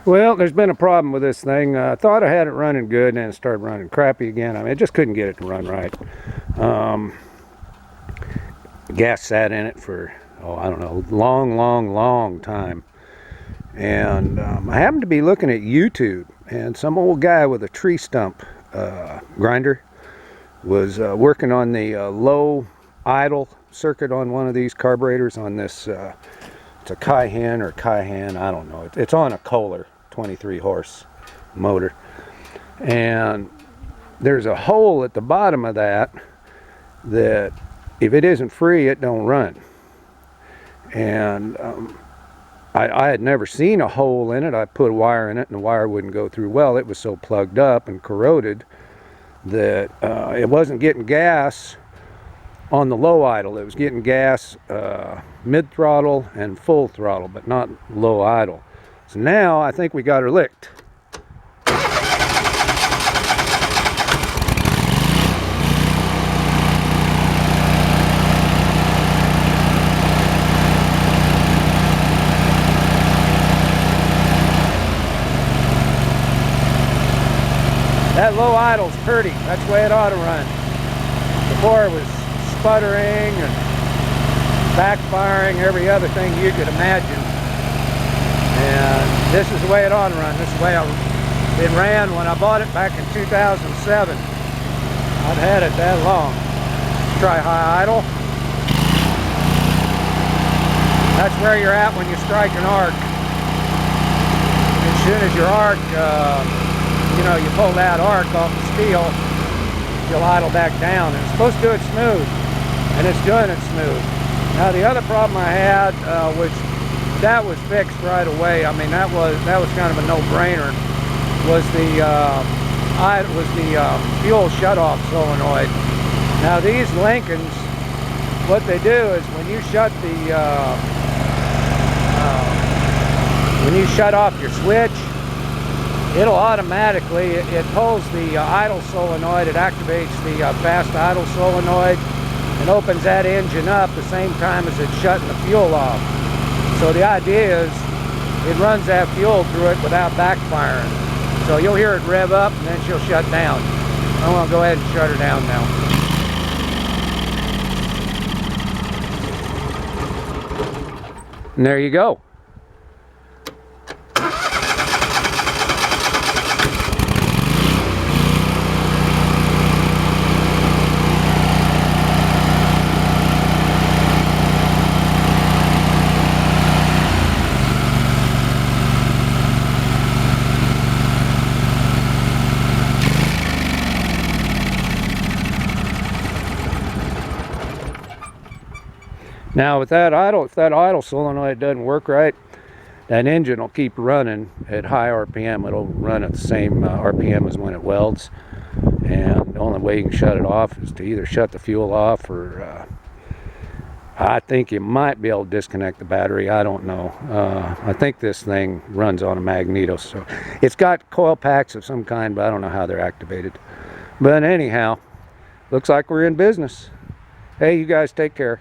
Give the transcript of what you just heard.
Well, there's been a problem with this thing. I thought I had it running good, and then it started running crappy again. I mean, I just couldn't get it to run right. Gas sat in it for, I don't know, long time. And I happened to be looking at YouTube, and some old guy with a tree stump grinder was working on the low idle circuit on one of these carburetors on this, it's a Cayenne, I don't know. It's on a Kohler 23 horse motor. And there's a hole at the bottom of that if it isn't free, it don't run. And I had never seen a hole in it. I put a wire in it and the wire wouldn't go through well. It was so plugged up and corroded that it wasn't getting gas on the low idle. It was getting gas mid throttle and full throttle, but not low idle. So now I think we got her licked. That low idle's pretty. That's the way it ought to run. Before it was sputtering and backfiring, every other thing you could imagine. And this is the way it ought to run. This is the way it ran when I bought it back in 2007. I've had it that long. Try high idle. That's where you're at when you strike an arc. As soon as your arc, you pull that arc off the steel, you'll idle back down. And it's supposed to do it smooth, and it's doing it smooth. Now the other problem I had, which that was fixed right away. I mean, that was kind of a no-brainer. Was the fuel shutoff solenoid. Now these Lincolns, what they do is when you shut off your switch, it'll automatically, it pulls the idle solenoid, it activates the fast idle solenoid and opens that engine up the same time as it's shutting the fuel off. So the idea is it runs that fuel through it without backfiring. So you'll hear it rev up and then she'll shut down. I'm going to go ahead and shut her down now. And there you go. Now with that idle, if that idle solenoid doesn't work right, that engine will keep running at high RPM. It'll run at the same RPM as when it welds. And the only way you can shut it off is to either shut the fuel off or I think you might be able to disconnect the battery. I don't know. I think this thing runs on a magneto. So it's got coil packs of some kind, but I don't know how they're activated. But anyhow, looks like we're in business. Hey, you guys take care.